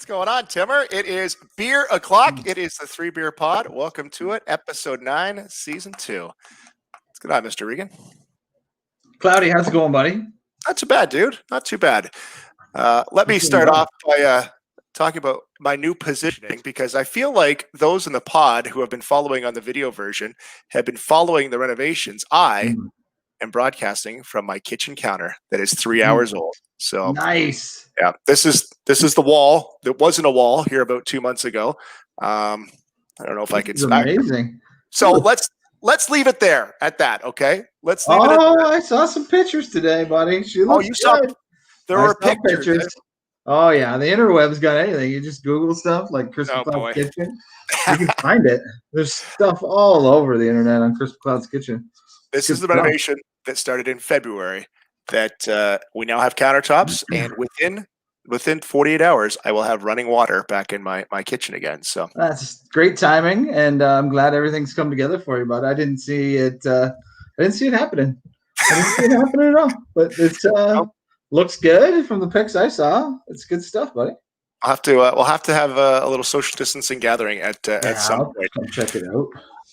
going on, Timmer? It is beer o'clock. It is the 3BeerPod. Welcome to it, episode 9, season 2. What's going on, Mr. Regan? Cloudy, how's it going, buddy? Not too bad, dude. Not too bad. Let me start off by talking about my new positioning, because I feel like those in the pod who have been following on the video version have been following the renovations. I am broadcasting from my kitchen counter that is 3 hours old. So nice. Yeah, this is the wall. There wasn't a wall here about 2 months ago. I don't know if I could. Amazing. So let's leave it there at that. Okay, let's leave it. I saw some pictures today, buddy. She looks you saw? good. There were pictures. Oh yeah, the interweb's got anything. You just Google stuff like Chris McLeod's kitchen. You can find it. There's stuff all over the internet on Chris McLeod's kitchen. This is the renovation that started in February. That we now have countertops, and within 48 hours, I will have running water back in my kitchen again. So that's great timing, and I'm glad everything's come together for you. But I didn't see it. I didn't see it happening. I didn't see it happening at all. But it's looks good from the pics I saw. It's good stuff, buddy. I'll have to. We'll have to have a little social distancing gathering at some point. Come check it out.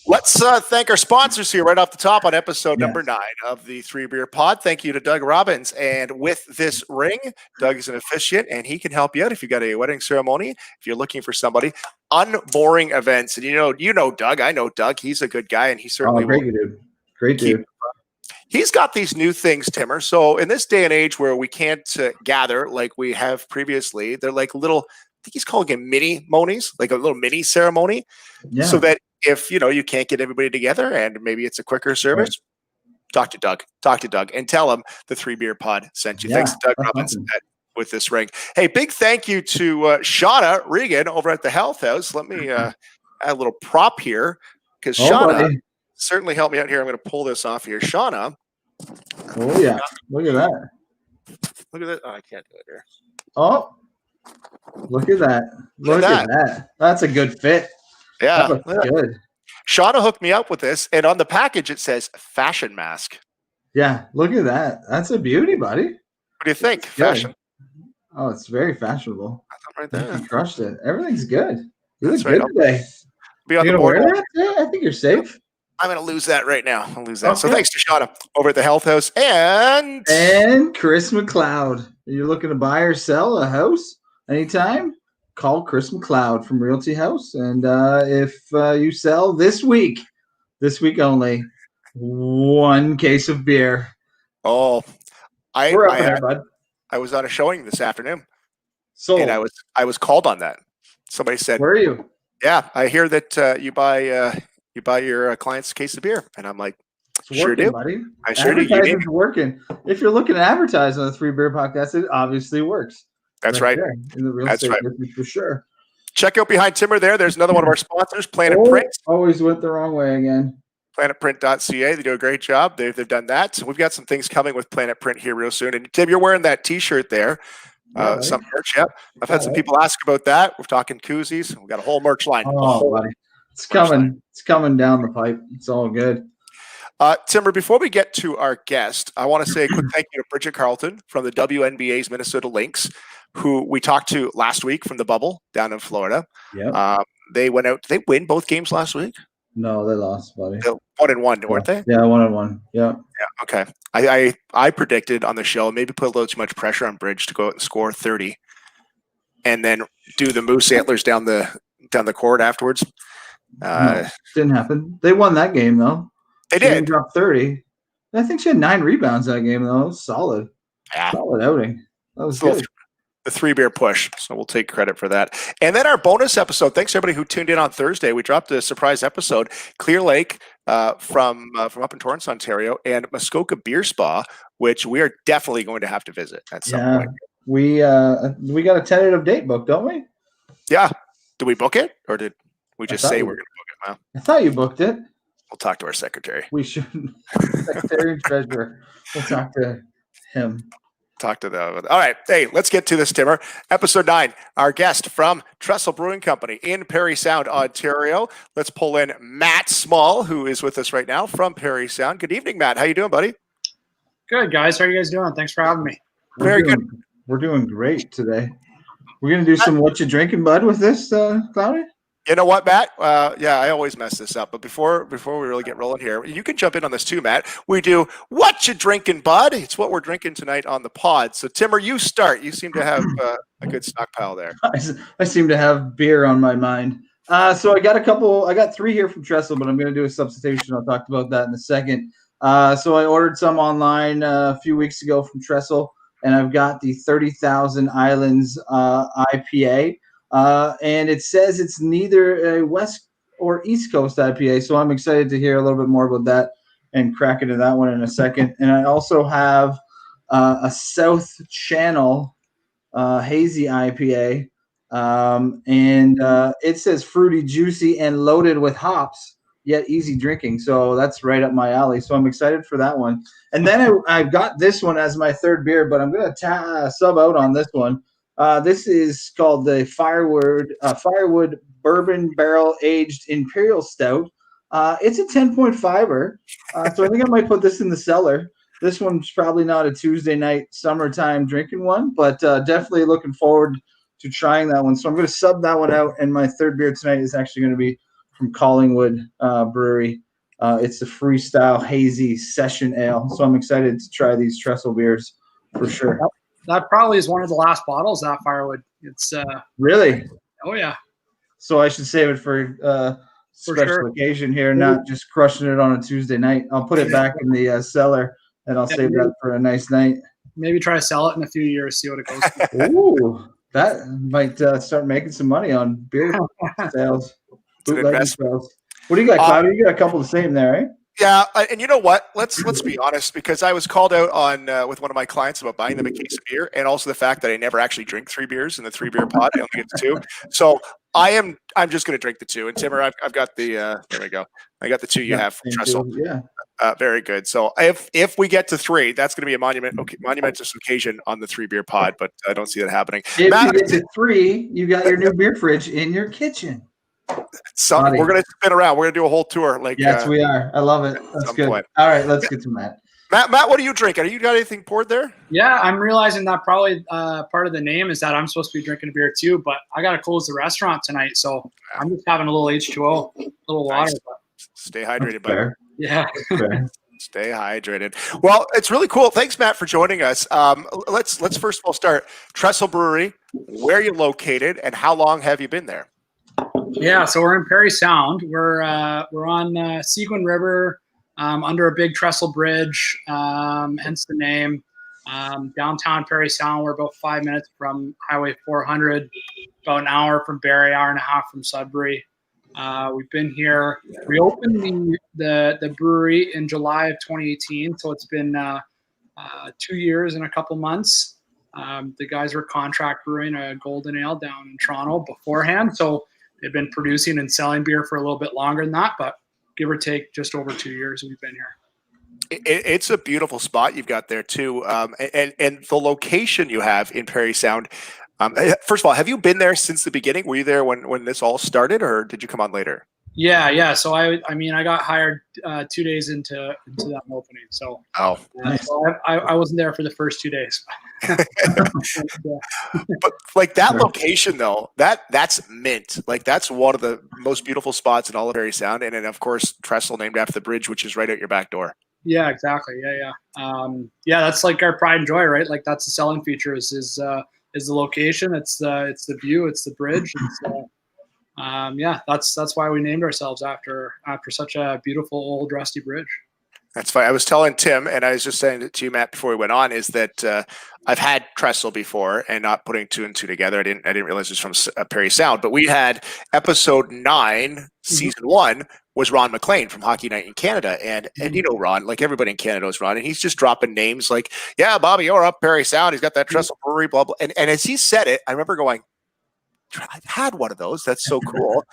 Let's thank our sponsors here right off the top on episode number 9 of the 3BeerPod. Thank you to Doug Robbins. And with this ring, Doug is an officiant, and he can help you out if you've got a wedding ceremony, if you're looking for somebody. Unboring events. And you know Doug. I know Doug. He's a good guy, and he certainly great dude. Great dude. He's got these new things, Timmer. So in this day and age where we can't gather like we have previously, they're like little, I think he's calling them mini monies, like a little mini ceremony. Yeah. So that if you can't get everybody together and maybe it's a quicker service, talk to Doug and tell him the 3BeerPod sent you. Thanks to Doug Robbins with this ring. Hey, big thank you to Shauna Regan over at the Health House. Let me add a little prop here, because Shauna certainly helped me out here. I'm going to pull this off here. Shauna. Oh yeah, look at that. Look at that. Oh, I can't do it here. Oh, look at that. Look at that. That's a good fit. Yeah, good. Shauna hooked me up with this, and on the package it says fashion mask. Yeah, look at that. That's a beauty, buddy. What do you think? Fashion. Oh, it's very fashionable. Right there. You crushed it. Everything's good. You look good today. Be on the board. I think you're safe. I'm going to lose that right now. I'll lose that. Okay. So thanks to Shauna over at the Health House and Chris McLeod. Are you looking to buy or sell a house anytime? Call Chris McLeod from Realty House. And if you sell this week only, 1 case of beer. Oh, We're up there, bud. I was on a showing this afternoon. So and I was called on that. Somebody said, "Where are you?" Yeah, I hear that you buy your clients a case of beer, and I'm like, sure do, buddy. I sure do. Advertising's working. If you're looking to advertise on the 3Beer Podcast, it obviously works. That's right. In the real estate business, for sure. Check out behind Timmer there. There's another one of our sponsors, Planet Print. Always went the wrong way again. PlanetPrint.ca. They do a great job. They've done that. So we've got some things coming with Planet Print here real soon. And Tim, you're wearing that T-shirt there. Some merch. Yep. I've had some people ask about that. We're talking koozies. We've got a whole merch line. Oh, buddy. It's coming. It's coming down the pipe. It's all good. Timber, before we get to our guest, I want to say a quick thank you to Bridget Carlton from the WNBA's Minnesota Lynx, who we talked to last week from the bubble down in Florida. Yeah. They went out. Did they win both games last week? No, they lost, buddy. 1-1, weren't they? Yeah, 1-1. Yeah. Yeah. Okay. I predicted on the show, maybe put a little too much pressure on Bridge to go out and score 30, and then do the moose antlers down the court afterwards. No, didn't happen. They won that game though. They did. Drop 30. I think she had 9 rebounds that game though. It was solid. Yeah. Solid outing. That was good. The 3-beer push. So we'll take credit for that. And then our bonus episode. Thanks everybody who tuned in on Thursday. We dropped a surprise episode. Clear Lake from up in Torrance, Ontario, and Muskoka Beer Spa, which we are definitely going to have to visit at some point. We got a tentative date booked, don't we? Yeah. Did we book it, or did we just say we're going to book it now? I thought you booked it. We'll talk to our secretary. We should. Secretary and treasurer. We'll talk to him. Talk to them. All right. Hey, let's get to this, Timmer. Episode 9. Our guest from Trestle Brewing Company in Parry Sound, Ontario. Let's pull in Matt Small, who is with us right now from Parry Sound. Good evening, Matt. How you doing, buddy? Good, guys. How are you guys doing? Thanks for having me. Very good. We're doing great today. We're gonna do some Whatcha Drinkin Bahd with this, Cloudy. You know what, Matt? Yeah, I always mess this up. But before we really get rolling here, you can jump in on this too, Matt. We do Whatcha Drinkin Bahd. It's what we're drinking tonight on the pod. So, Timmer, you start. You seem to have a good stockpile there. I seem to have beer on my mind. So I got 3 here from Trestle, but I'm going to do a substitution. I'll talk about that in a second. So I ordered some online a few weeks ago from Trestle, and I've got the 30,000 Islands IPA. And it says it's neither a West or East Coast IPA, so I'm excited to hear a little bit more about that and crack into that one in a second. And I also have a South Channel hazy IPA, and it says fruity, juicy, and loaded with hops, yet easy drinking. So that's right up my alley. So I'm excited for that one. And then I've got this one as my third beer, but I'm going to sub out on this one. This is called the Firewood Bourbon Barrel Aged Imperial Stout. It's a 10.5er, so I think I might put this in the cellar. This one's probably not a Tuesday night summertime drinking one, but definitely looking forward to trying that one. So I'm going to sub that one out, and my third beer tonight is actually going to be from Collingwood Brewery. It's the Freestyle Hazy Session Ale, so I'm excited to try these Trestle beers for sure. That probably is one of the last bottles, that Firewood. It's really? Oh yeah. So I should save it for special occasion here, not just crushing it on a Tuesday night. I'll put it back in the cellar, and I'll save that for a nice night. Maybe try to sell it in a few years, see what it goes for. Ooh, that might start making some money on beer sales. Bootleg sales. What do you got, Cloudy? You got a couple the same there, right? Yeah, and you know what? Let's be honest, because I was called out on with one of my clients about buying them a case of beer, and also the fact that I never actually drink 3 beers in the 3BeerPod. I only get 2. So I'm just going to drink the 2. And Timmer, I've got the there we go. I got the 2 you have from Trestle. Yeah. Very good. So if we get to 3, that's going to be a monumentous occasion on the 3BeerPod, but I don't see that happening. If Matt, you get to 3, you got your new beer fridge in your kitchen. We're going to spin around. We're going to do a whole tour. Yes, we are. I love it. That's good. Point. All right, let's get to Matt. Matt, what are you drinking? You got anything poured there? Yeah, I'm realizing that probably part of the name is that I'm supposed to be drinking a beer too, but I got to close the restaurant tonight, so I'm just having a little H2O, a little water. Nice. Stay hydrated, buddy. Yeah. Stay hydrated. Well, it's really cool. Thanks, Matt, for joining us. Let's first of all start. Trestle Brewery, where are you located, and how long have you been there? Yeah, so we're in Parry Sound. We're on Seguin River, under a big trestle bridge, hence the name. Downtown Parry Sound. We're about 5 minutes from Highway 400, about an hour from Barrie, hour and a half from Sudbury. We've been here. We opened the brewery in July of 2018, so it's been 2 years and a couple months. The guys were contract brewing a golden ale down in Toronto beforehand, so they've been producing and selling beer for a little bit longer than that, but give or take just over 2 years we've been here. It's a beautiful spot you've got there too, and the location you have in Parry Sound. First of all, have you been there since the beginning? Were you there when this all started, or did you come on later? Yeah. So I got hired 2 days into that opening. So nice. So I wasn't there for the first 2 days. But like that location though, that's mint. Like that's one of the most beautiful spots in all of Parry Sound, and then of course Trestle, named after the bridge, which is right out your back door. Yeah, exactly. Yeah. That's like our pride and joy, right? Like that's the selling feature is the location. It's the view. It's the bridge. That's why we named ourselves after such a beautiful old rusty bridge. That's fine. I was telling Tim, and I was just saying to you, Matt, before we went on, is that I've had Trestle before, and not putting 2 and 2 together. I didn't realize it was from Parry Sound, but we had episode 9, season 1 was Ron McLean from Hockey Night in Canada, and you know Ron, like everybody in Canada knows Ron, and he's just dropping names like, yeah, Bobby, you're up Parry Sound. He's got that Trestle Brewery, blah blah. And as he said it, I remember going, I've had one of those. That's so cool.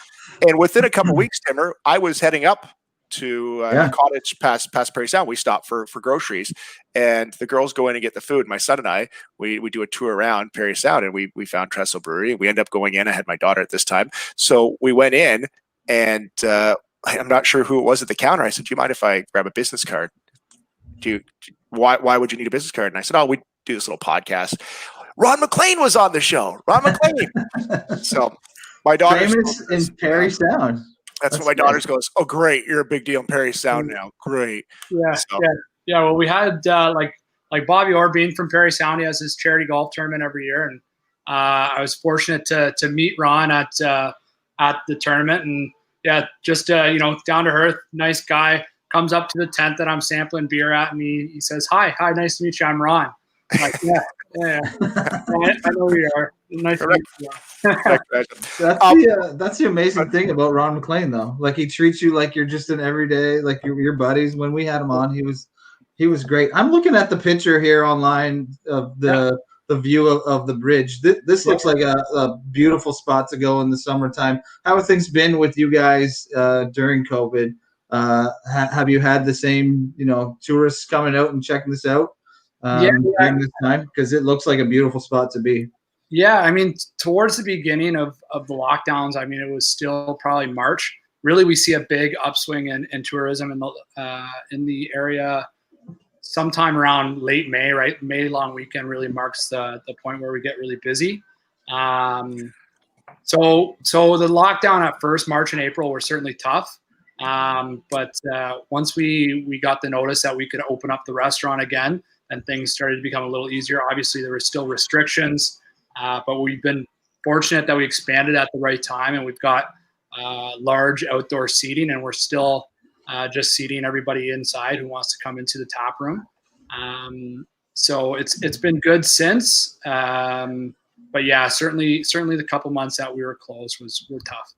And within a couple of weeks, Timmer, I was heading up to a cottage past Parry Sound. We stopped for groceries, and the girls go in and get the food. My son and I, we do a tour around Parry Sound, and we found Trestle Brewery. We ended up going in. I had my daughter at this time, so we went in, and I'm not sure who it was at the counter. I said, "Do you mind if I grab a business card? Why would you need a business card?" And I said, "Oh, we do this little podcast." Ron McLean was on the show. Ron McLean. So my daughter, famous in Perry Sound. That's what my daughter goes. Oh, great! You're a big deal in Perry Sound now. Great. Yeah, So. yeah. Well, we had like Bobby Orr being from Perry Sound. He has his charity golf tournament every year, and I was fortunate to meet Ron at the tournament, and yeah, just down to earth, nice guy. Comes up to the tent that I'm sampling beer at, and he says, "Hi, nice to meet you. I'm Ron." I'm like, yeah. I know who you are. Nice to meet you. That's the amazing thing about Ron McLean, though. Like, he treats you like you're just an everyday, like your buddies. When we had him on, he was great. I'm looking at the picture here online of the view of the bridge. This looks like a beautiful spot to go in the summertime. How have things been with you guys during COVID? Have you had the same, tourists coming out and checking this out during this time? Because it looks like a beautiful spot to be. Yeah, I mean, towards the beginning of the lockdowns, I mean, it was still probably March. Really, we see a big upswing in tourism in the area sometime around late May, right? May long weekend really marks the point where we get really busy. So the lockdown at first, March and April, were certainly tough. But once we got the notice that we could open up the restaurant again, and things started to become a little easier. Obviously, there were still restrictions, but we've been fortunate that we expanded at the right time, and we've got large outdoor seating, and we're still just seating everybody inside who wants to come into the tap room. So it's been good since, but yeah, certainly the couple months that we were closed were tough.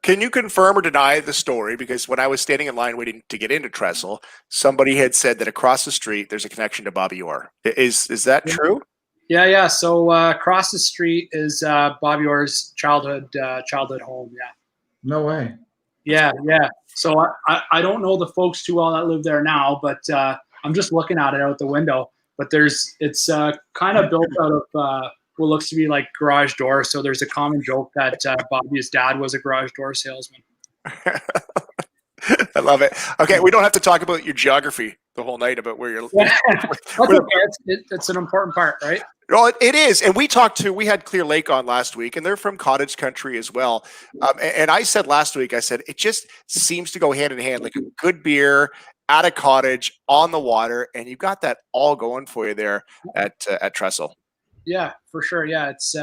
Can you confirm or deny the story? Because when I was standing in line waiting to get into Trestle, somebody had said that across the street there's a connection to Bobby Orr. Is that true? Yeah. So across the street is Bobby Orr's childhood home. Yeah. No way. Yeah. So I don't know the folks too well that live there now, but I'm just looking at it out the window. But it's kind of built out of what looks to be like garage door. So there's a common joke that Bobby's dad was a garage door salesman. I love it. Okay, we don't have to talk about your geography the whole night about where you're. Yeah. It's an important part, right? Well, it is. And we had Clear Lake on last week, and they're from cottage country as well. And I said last week, it just seems to go hand in hand, like a good beer at a cottage on the water, and you've got that all going for you there at Trestle. Yeah, for sure. Yeah, it's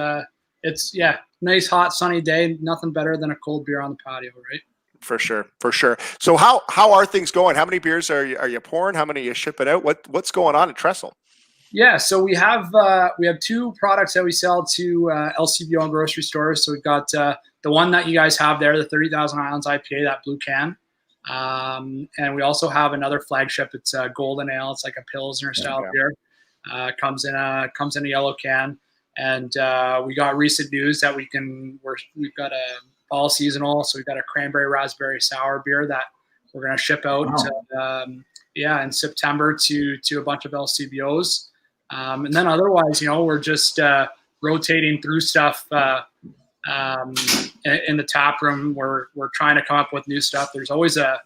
nice, hot, sunny day. Nothing better than a cold beer on the patio, right? For sure. So how are things going? How many beers are you pouring? How many are you shipping out? What's going on at Trestle? Yeah, so we have two products that we sell to LCBO and grocery stores. So we've got the one that you guys have there, the 30,000 Islands IPA, that blue can, and we also have another flagship. It's a Golden Ale. It's like a Pilsner style beer. Comes in a yellow can, and we got recent news that we've got a fall seasonal, so we've got a cranberry raspberry sour beer that we're going to ship out in September to a bunch of LCBOs, and then otherwise, we're just rotating through stuff in the tap room. We're trying to come up with new stuff. It's always a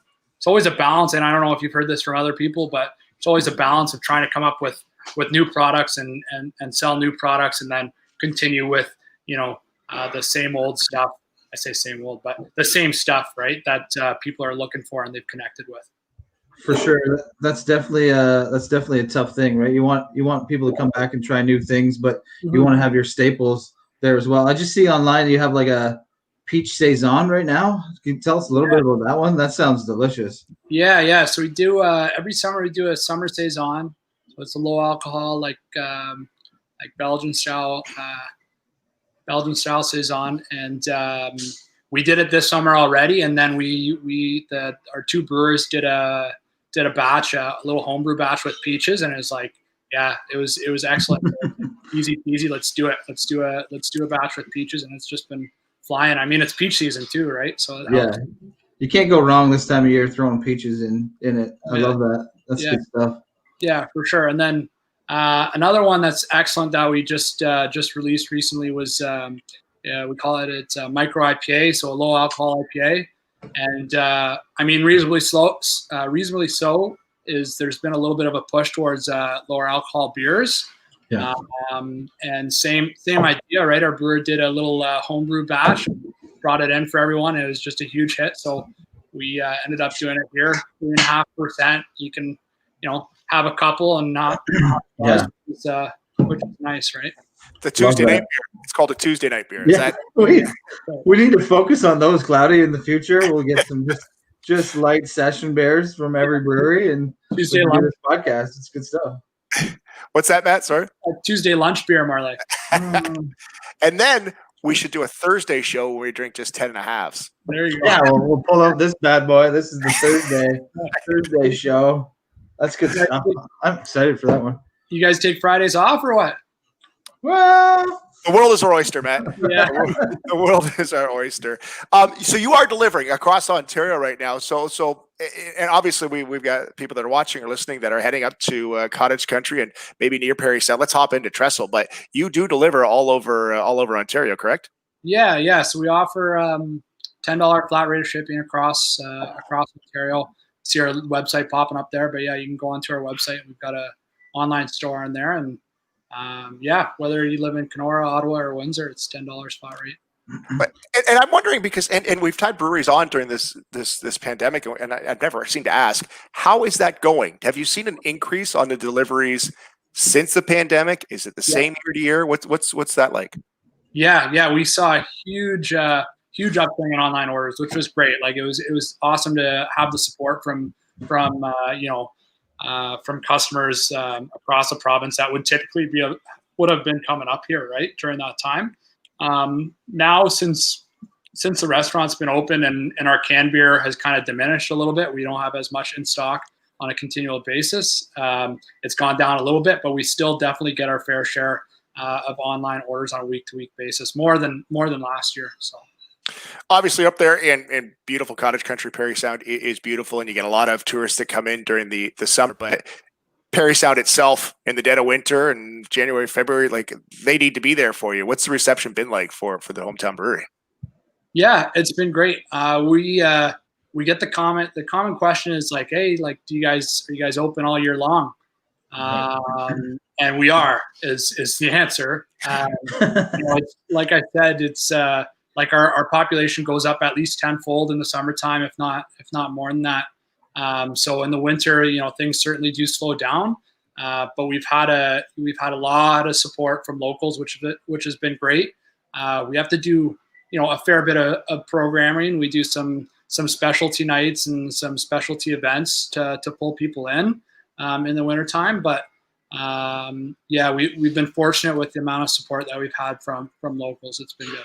balance, and I don't know if you've heard this from other people, but it's always a balance of trying to come up with new products and sell new products, and then continue with the same old stuff. I say same old, but the same stuff, right? That people are looking for and they've connected with. For sure, that's definitely a tough thing, right? You want people to come back and try new things, but you want to have your staples there as well. I just see online you have like a peach saison right now. Can you tell us a little bit about that one? That sounds delicious. Yeah. So we do every summer we do a summer saison. So it's a low alcohol, like Belgian style saison, and we did it this summer already. And then our two brewers did a batch, a little homebrew batch with peaches, and it was like, it was excellent. Easy peasy. Let's do it. Let's do a batch with peaches, and it's just been flying. I mean, it's peach season too, right? So you can't go wrong this time of year throwing peaches in it. I love that. That's good stuff. Yeah, for sure. And then another one that's excellent that we just released recently was we call it's a micro IPA, so a low alcohol IPA. And I mean, reasonably so is there's been a little bit of a push towards lower alcohol beers. Yeah. And same idea, right? Our brewer did a little homebrew batch, brought it in for everyone. It was just a huge hit. So we ended up doing it here, 3.5%. You can, have a couple and not Yeah. which is nice, right? The Tuesday night beer. It's called a Tuesday night beer. Is Yeah. that? We need to focus on those, Cloudy, in the future. We'll get some just light session beers from every brewery and Tuesday do lunch. this podcast. It's good stuff. What's that, Matt? Sorry. Tuesday lunch beer, more like. And then we should do a Thursday show where we drink just 10.5s. There you go. Yeah, we'll pull out this bad boy. This is the Thursday show. That's good stuff. I'm excited for that one. You guys take Fridays off or what? Well, The world is our oyster, Matt. Yeah. The world is our oyster. So you are delivering across Ontario right now. So, and obviously we've got people that are watching or listening that are heading up to Cottage Country and maybe near Parry Sound. Let's hop into Trestle, but you do deliver all over Ontario, correct? Yeah. So we offer $10 flat rate of shipping across Ontario. See our website popping up there, but yeah, you can go onto our website. We've got a online store on there, and whether you live in Kenora, Ottawa, or Windsor, it's $10 flat rate. But, and I'm wondering because and we've had breweries on during this pandemic, and I've never seemed to ask, how is that going? Have you seen an increase on the deliveries since the pandemic? Is it the same year to year? What's that like? Yeah, we saw a huge upswing in online orders, which was great. Like it was awesome to have the support from customers across the province that would typically would have been coming up here, right, during that time. Now, since the restaurant's been open and our canned beer has kind of diminished a little bit, we don't have as much in stock on a continual basis. It's gone down a little bit, but we still definitely get our fair share of online orders on a week-to-week basis, more than last year. So. Obviously, up there in beautiful Cottage Country, Parry Sound is beautiful, and you get a lot of tourists that come in during the summer. But Parry Sound itself, in the dead of winter and January, February, like they need to be there for you. What's the reception been like for the hometown brewery? Yeah, it's been great. We get the comment. The common question is like, "Hey, like, are you guys open all year long?" And we are is the answer. It's, like I said, it's. Like our population goes up at least tenfold in the summertime, if not more than that. So in the winter, things certainly do slow down. But we've had a lot of support from locals, which has been great. We have to do a fair bit of programming. We do some specialty nights and some specialty events to pull people in the wintertime. But we've been fortunate with the amount of support that we've had from locals. It's been good.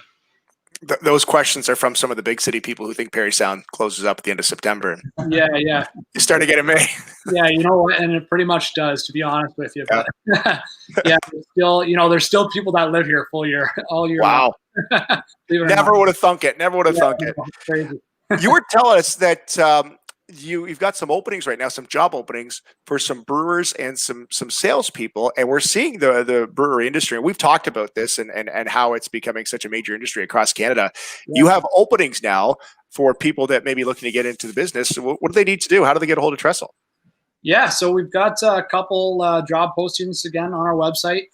Those questions are from some of the big city people who think Parry Sound closes up at the end of September. Yeah. You start to get in May. Yeah, you know what? And it pretty much does, to be honest with you. But there's still people that live here full year, all year. Wow. Never would have thunk it. Crazy. You were telling us that you've got some openings right now, some job openings for some brewers and some salespeople, and we're seeing the brewery industry. And we've talked about this and how it's becoming such a major industry across Canada. Yeah. You have openings now for people that may be looking to get into the business. So what do they need to do? How do they get a hold of Trestle? Yeah, so we've got a couple job postings again on our website.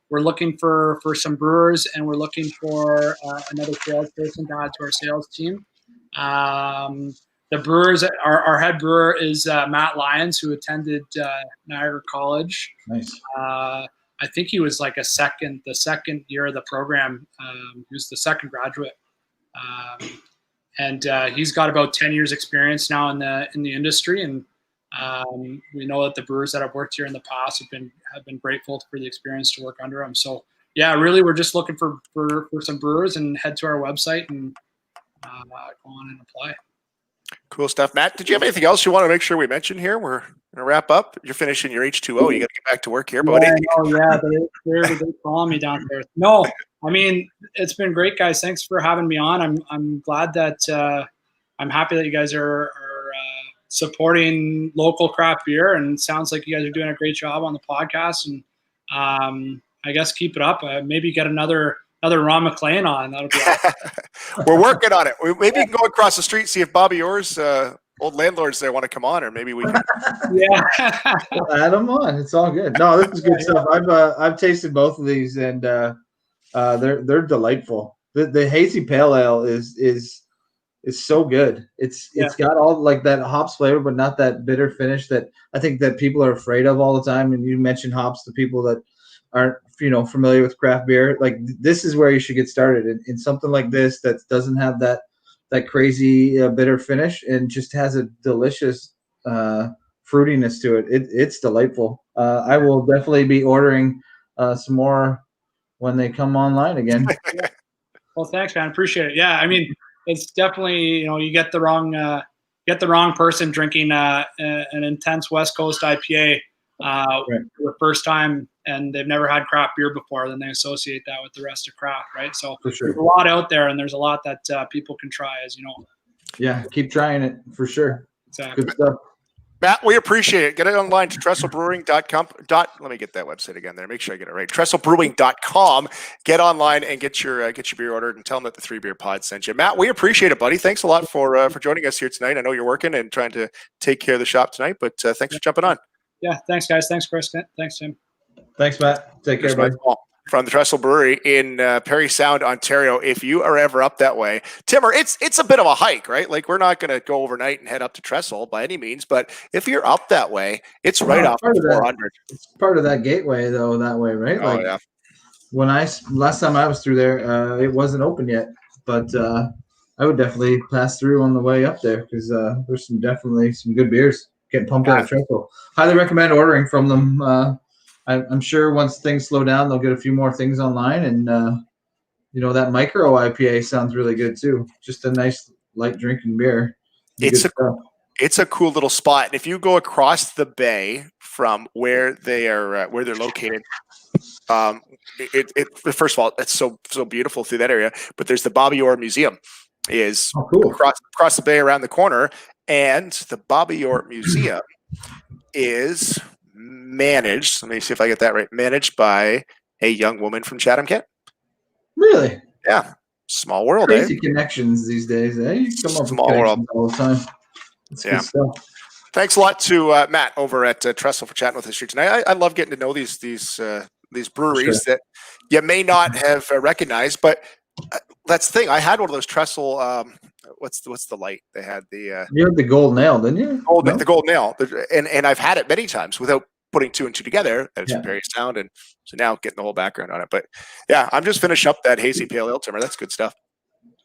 We're looking for some brewers, and we're looking for another salesperson to add to our sales team. The brewers, our head brewer is Matt Lyons, who attended Niagara College. Nice. I think he was like the second year of the program. He was the second graduate, and he's got about 10 years experience now in the industry. And we know that the brewers that have worked here in the past have been grateful for the experience to work under him. So yeah, really, we're just looking for some brewers, and head to our website and go on and apply. Cool stuff. Matt, did you have anything else you want to make sure we mention here? We're going to wrap up. You're finishing your H2O. You got to get back to work here, buddy. They're calling me down there. No, I mean, it's been great, guys. Thanks for having me on. I'm glad that I'm happy that you guys are supporting local craft beer, and it sounds like you guys are doing a great job on the podcast. And I guess keep it up. Maybe get another Ron McLean on. That'll be awesome. We're working on it. Maybe you can go across the street, see if Bobby Orr's old landlords there want to come on, or maybe we can. Yeah. Add them on. It's all good. No, this is good stuff. I've tasted both of these, and they're delightful. The hazy pale ale is so good. It's got all like that hops flavor, but not that bitter finish that I think that people are afraid of all the time. And you mentioned hops to people that aren't familiar with craft beer. Like this is where you should get started in something like this that doesn't have that crazy bitter finish and just has a delicious fruitiness to it. It's delightful. I will definitely be ordering some more when they come online again. Well, thanks, man. Appreciate it. Yeah, I mean, it's definitely you get the wrong person drinking an intense West Coast IPA for the first time, and they've never had craft beer before. Then they associate that with the rest of craft, right? So there's a lot out there, and there's a lot that people can try, as you know. Yeah, keep trying it for sure. Exactly. Good stuff. Matt, we appreciate it. Get it online to tresselbrewing.com. Let me get that website again there. Make sure I get it right. Tresselbrewing.com. Get online and get your beer ordered and tell them that the 3BeerPod sent you. Matt, we appreciate it, buddy. Thanks a lot for joining us here tonight. I know you're working and trying to take care of the shop tonight, but thanks for jumping on. Yeah, thanks, guys. Thanks, Chris. Thanks, Tim. Thanks, Matt. Take care, buddy. From the Trestle Brewery in Parry Sound, Ontario. If you are ever up that way, Timmer, it's a bit of a hike, right? Like we're not going to go overnight and head up to Trestle by any means, but if you're up that way, it's right off 400. It's part of that gateway, though, that way, right? Oh, yeah. When last time I was through there, it wasn't open yet, but I would definitely pass through on the way up there because there's definitely some good beers getting pumped out of Trestle. Highly recommend ordering from them. I'm sure once things slow down, they'll get a few more things online, and that micro IPA sounds really good too. Just a nice light drinking beer. It's a cool little spot, and if you go across the bay from where they're located, first of all, it's so beautiful through that area. But there's the Bobby Orr Museum is cool. across the bay around the corner, and the Bobby Orr Museum is managed. Let me see if I get that right. Managed by a young woman from Chatham, Kent. Really? Yeah. Small world. Crazy connections these days. You come up Small with world all the time. That's good stuff. Thanks a lot to Matt over at Trestle for chatting with us here tonight. I love getting to know these breweries that you may not have recognized, but that's the thing. I had one of those Trestle. What's the light they had? You had the gold nail, didn't you? The gold nail, and I've had it many times without putting two and two together. It's very sound, and so now getting the whole background on it. But yeah, I'm just finishing up that hazy pale ale, Timmer. That's good stuff.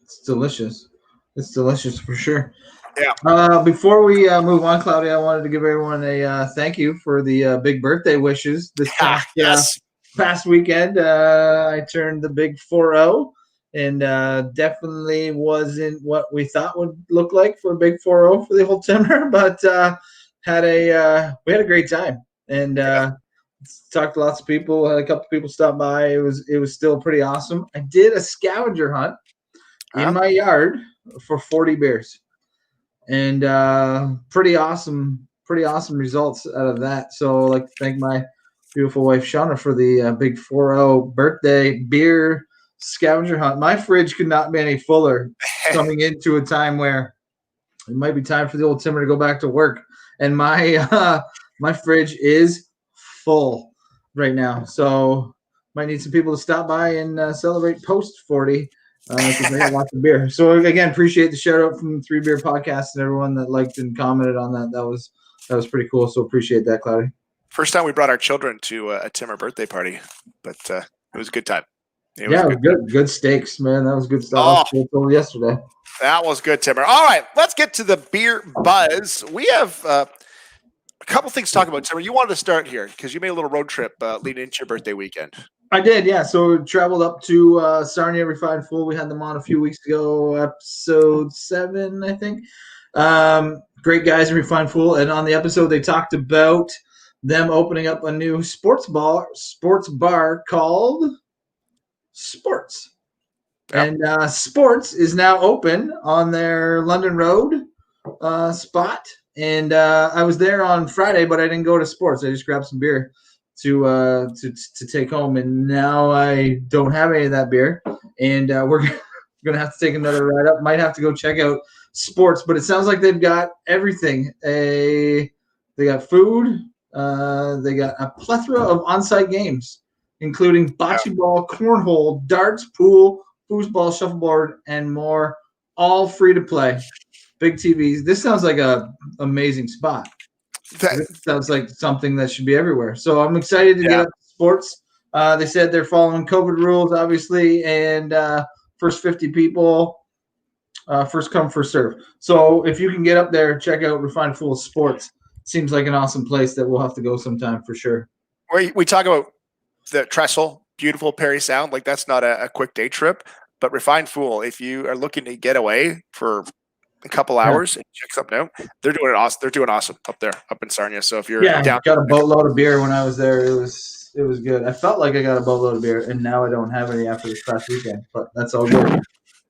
It's delicious. It's delicious for sure. Yeah. Before we move on, Claudia, I wanted to give everyone a thank you for the big birthday wishes this past weekend. I turned the big 4-0. And definitely wasn't what we thought would look like for a big 4-0 for the whole Timmer, but we had a great time and talked to lots of people. Had a couple people stop by. It was still pretty awesome. I did a scavenger hunt in my yard for 40 beers, and pretty awesome results out of that. So I'd like to thank my beautiful wife Shauna for the big 4-0 birthday beer scavenger hunt. My fridge could not be any fuller coming into a time where it might be time for the old Timmer to go back to work, and my fridge is full right now, so might need some people to stop by and celebrate post 40 because they got lots of beer. So again, appreciate the shout out from the 3Beer Podcast and everyone that liked and commented on that. That was pretty cool, so appreciate that, Cloudy. First time we brought our children to a Timmer birthday party, but it was a good time. It was good steaks, man. That was good stuff. Oh, yesterday. That was good, Timmer. All right, let's get to the beer buzz. We have a couple things to talk about, Timmer. You wanted to start here because you made a little road trip leading into your birthday weekend. I did, yeah. So we traveled up to Sarnia Refined Fool. We had them on a few weeks ago, episode 7, I think. Great guys in Refined Fool. And on the episode, they talked about them opening up a new sports bar called Sports. Yep. And Sports is now open on their London Road spot. And I was there on Friday, but I didn't go to Sports. I just grabbed some beer to take home. And now I don't have any of that beer. And we're going to have to take another ride up. Might have to go check out sports, but it sounds like they've got everything. They got food. They got a plethora of on-site games, including bocce ball, cornhole, darts, pool, foosball, shuffleboard, and more, all free to play. Big TVs. This sounds like a amazing spot. This sounds like something that should be everywhere. So I'm excited to get up to sports. They said they're following COVID rules, obviously, and first 50 people, first come, first serve. So if you can get up there, check out Refined Fool Sports. Seems like an awesome place that we'll have to go sometime for sure. We talk about the trestle, beautiful Perry Sound. Like that's not a quick day trip, but Refined Fool, if you are looking to get away for a couple hours and check something out, they're doing it awesome. They're doing awesome up there, up in Sarnia. So if you're down, got a boatload of beer when I was there. It was good. I felt like I got a boatload of beer, and now I don't have any after this past weekend. But that's all good.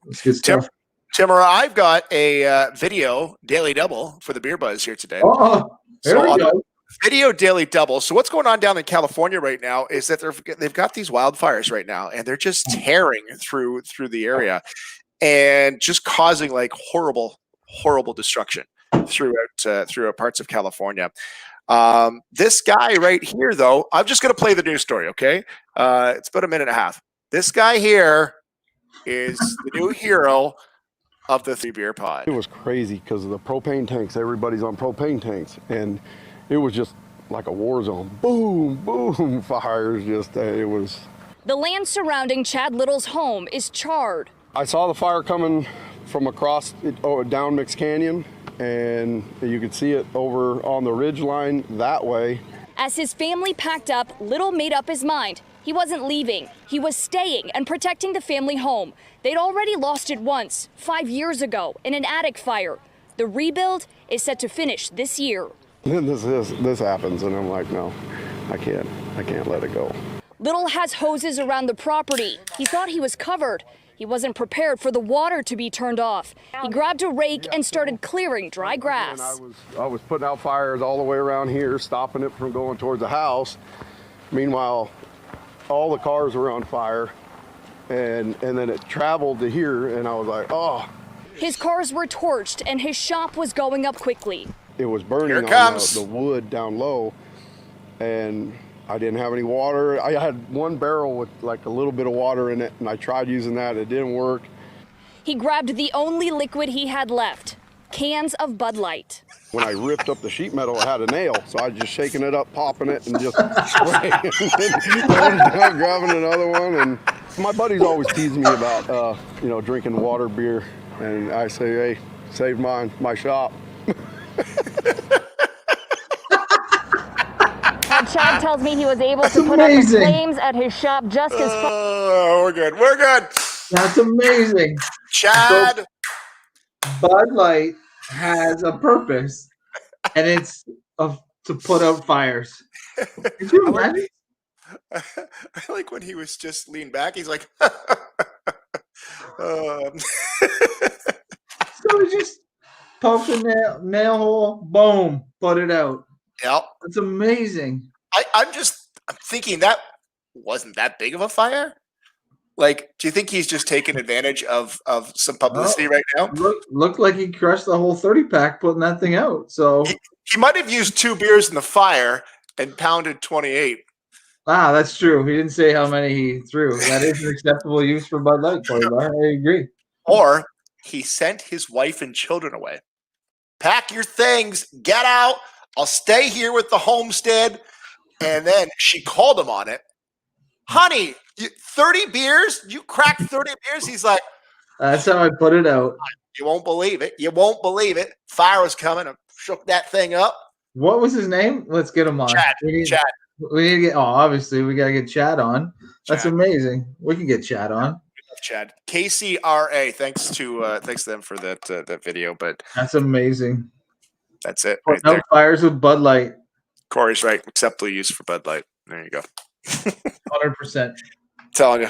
It's good stuff. Timmer, I've got a video daily double for the Beer Buzz here today. Oh, there we go. Video daily double. So what's going on down in California right now is that they've got these wildfires right now, and they're just tearing through the area and just causing like horrible destruction throughout parts of California. This guy right here, though, I'm just going to play the news story. Okay, it's about a minute and a half. This guy here is the new hero of the 3BeerPod. It was crazy because of the propane tanks. Everybody's on propane tanks, and it was just like a war zone. Boom, boom, fires. It was. The land surrounding Chad Little's home is charred. I saw the fire coming from across down Mix Canyon, and you could see it over on the ridge line that way. As his family packed up, Little made up his mind. He wasn't leaving. He was staying and protecting the family home. They'd already lost it once, 5 years ago, in an attic fire. The rebuild is set to finish this year. Then this happens, and I'm like, no, I can't let it go. Little has hoses around the property. He thought he was covered. He wasn't prepared for the water to be turned off. He grabbed a rake and started clearing dry grass. I was putting out fires all the way around here, stopping it from going towards the house. Meanwhile, all the cars were on fire, and then it traveled to here, and I was like, oh. His cars were torched, and his shop was going up quickly. It was burning on the wood down low, and I didn't have any water. I had one barrel with like a little bit of water in it, and I tried using that. It didn't work. He grabbed the only liquid he had left, cans of Bud Light. When I ripped up the sheet metal, I had a nail, so I was just shaking it up, popping it, and just spraying, and then grabbing another one. And my buddies always tease me about, drinking water beer, and I say, hey, save my shop. Chad tells me he was able to put up the flames at his shop just as far. Oh, we're good. We're good. That's amazing. Chad. So, Bud Light has a purpose, and it's to put out fires. Did you imagine? I like when he was just leaned back. He's like, So he just poked the nail hole, boom, put it out. Yep. It's amazing. I'm thinking that wasn't that big of a fire. Like, do you think he's just taking advantage of some publicity right now? Looked like he crushed the whole 30-pack putting that thing out. So he might have used 2 beers in the fire and pounded 28. Ah, that's true. He didn't say how many he threw. That is an acceptable use for Bud Light. I agree. Or he sent his wife and children away. Pack your things, get out. I'll stay here with the homestead. And then she called him on it. Honey, 30 beers? You cracked 30 beers? He's like, that's how I put it out. You won't believe it. You won't believe it. Fire was coming and shook that thing up. What was his name? Let's get him on. Chad. We need to get. Oh, obviously we gotta get Chad on. That's amazing. We can get Chad on. Chad. KCRA. Thanks to them for that video. But that's amazing. That's it. Right no fires with Bud Light. Corey's right. Acceptable use for Bud Light. There you go. 100%. Telling you,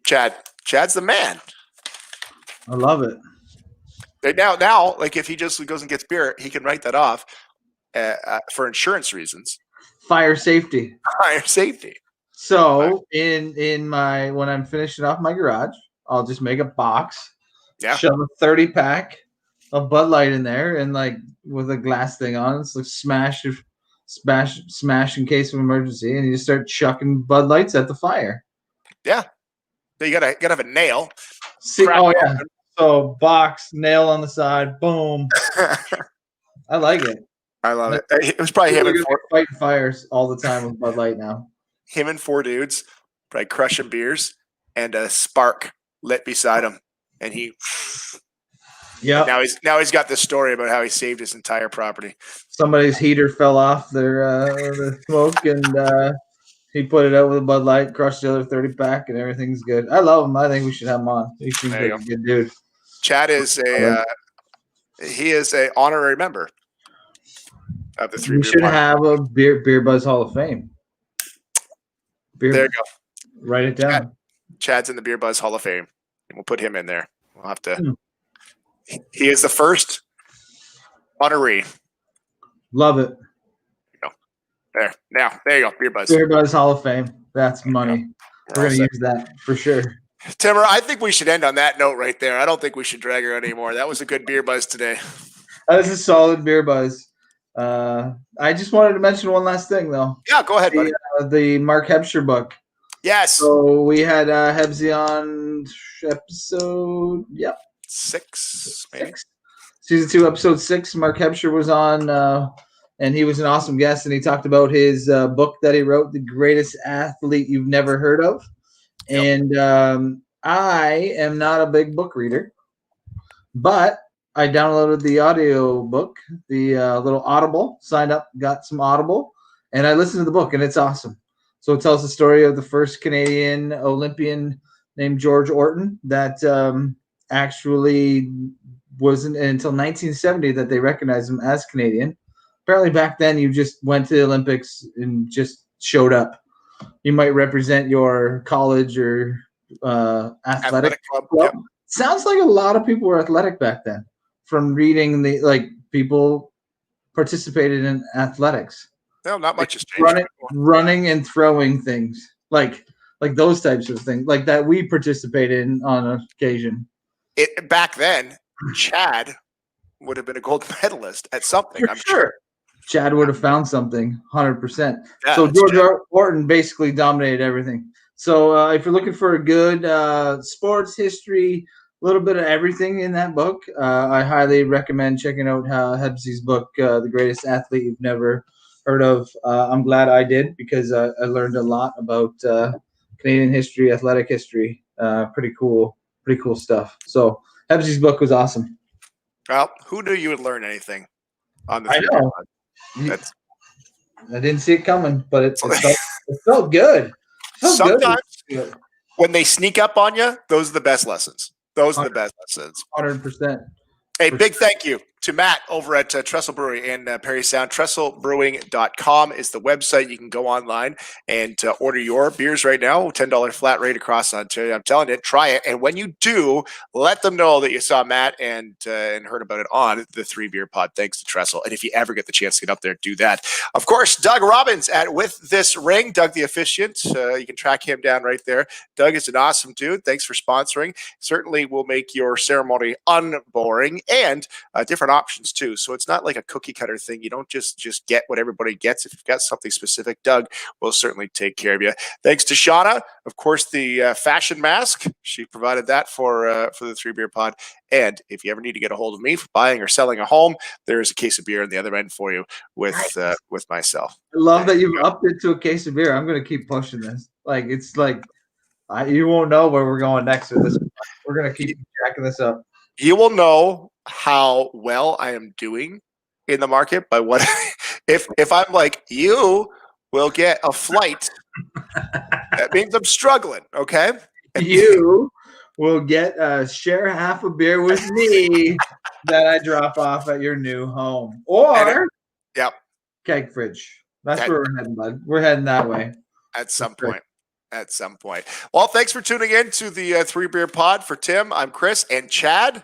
Chad's the man. I love it. Now, like if he just goes and gets beer, he can write that off for insurance reasons. Fire safety. Fire safety. So in my when I'm finishing off my garage, I'll just make a box. Yeah. Shove a 30-pack a Bud Light in there and like with a glass thing on. It's like smash in case of emergency, and you just start chucking Bud Lights at the fire. Yeah. You gotta have a nail. See, oh yeah. So box, nail on the side, boom. I like it. I love it. It was probably him and fighting fires all the time with Bud Light now. Him and 4 dudes probably crushing beers and a spark lit beside him, and he. Yeah. Now he's got this story about how he saved his entire property. Somebody's heater fell off the smoke, and he put it out with a Bud Light, crushed the other 30-pack, and everything's good. I love him. I think we should have him on. He seems like a good dude. Chad is he is a honorary member of the 3 We should have a Beer Buzz Hall of Fame. There you go. Write it down. Chad's in the Beer Buzz Hall of Fame, and we'll put him in there. We'll have to. He is the first honoree. Love it. There you go. Beer Buzz. Beer Buzz Hall of Fame. That's money. We're gonna use that for sure. Timmer, I think we should end on that note right there. I don't think we should drag her out anymore. That was a good Beer Buzz today. That was a solid Beer Buzz. I just wanted to mention one last thing though. Yeah, go ahead, buddy. The Mark Hebscher book. Yes. So we had Hebsy on episode 6, maybe. Season 2, episode 6. Mark Hebscher was on, and he was an awesome guest, and he talked about his book that he wrote, The Greatest Athlete You've Never Heard of. Yep. And I am not a big book reader, but I downloaded the audio book, the little Audible, signed up, got some Audible, and I listened to the book, and it's awesome. So it tells the story of the first Canadian Olympian named George Orton that actually wasn't until 1970 that they recognized him as Canadian. Apparently back then you just went to the Olympics and just showed up. You might represent your college or athletic club. Yep. Sounds like a lot of people were athletic back then from reading people participated in athletics. No, not much has changed. Running and throwing things like those types of things like that we participated in on occasion. Back then, Chad would have been a gold medalist at something. I'm sure. Chad would have found something, 100%. Yeah, so George Orton basically dominated everything. So if you're looking for a good sports history, a little bit of everything in that book, I highly recommend checking out Hebsy's book, The Greatest Athlete You've Never Heard of. I'm glad I did because I learned a lot about Canadian history, athletic history. Pretty cool stuff. So Hebsy's book was awesome. Well, who knew you would learn anything on the? I know. I didn't see it coming, but it felt good. Sometimes when they sneak up on you, those are the best lessons. Those are the best lessons. 100%. Hey, big thank you to Matt over at Trestle Brewery in Perry Sound. TrestleBrewing.com is the website. You can go online and order your beers right now. $10 flat rate across Ontario. I'm telling you, try it. And when you do, let them know that you saw Matt and heard about it on the 3BeerPod. Thanks to Trestle. And if you ever get the chance to get up there, do that. Of course, Doug Robbins at With This Ring. Doug the Officiant. You can track him down right there. Doug is an awesome dude. Thanks for sponsoring. Certainly will make your ceremony unboring and different options too. So it's not like a cookie cutter thing. You don't just get what everybody gets. If you've got something specific, Doug will certainly take care of you. Thanks to Shauna, of course, the fashion mask. She provided that for the 3BeerPod. And if you ever need to get a hold of me for buying or selling a home, there is a case of beer on the other end for you with myself. I love that you've upped it to a case of beer. I'm going to keep pushing this. You won't know where we're going next with this. We're going to keep jacking this up. You will know how well I am doing in the market by what if I'm like, you will get a flight. That means I'm struggling, okay? You will get share half a beer with me that I drop off at your new home. Or keg fridge. That's where we're heading, bud. We're heading that way. At some point. At some point. Well, thanks for tuning in to the 3BeerPod. For Tim, I'm Chris and Chad.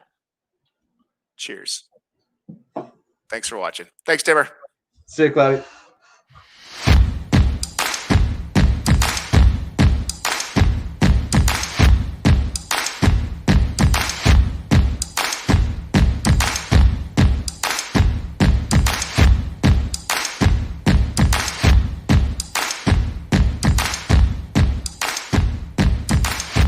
Cheers. Thanks for watching. Thanks, Timmer. See you, Cloudy.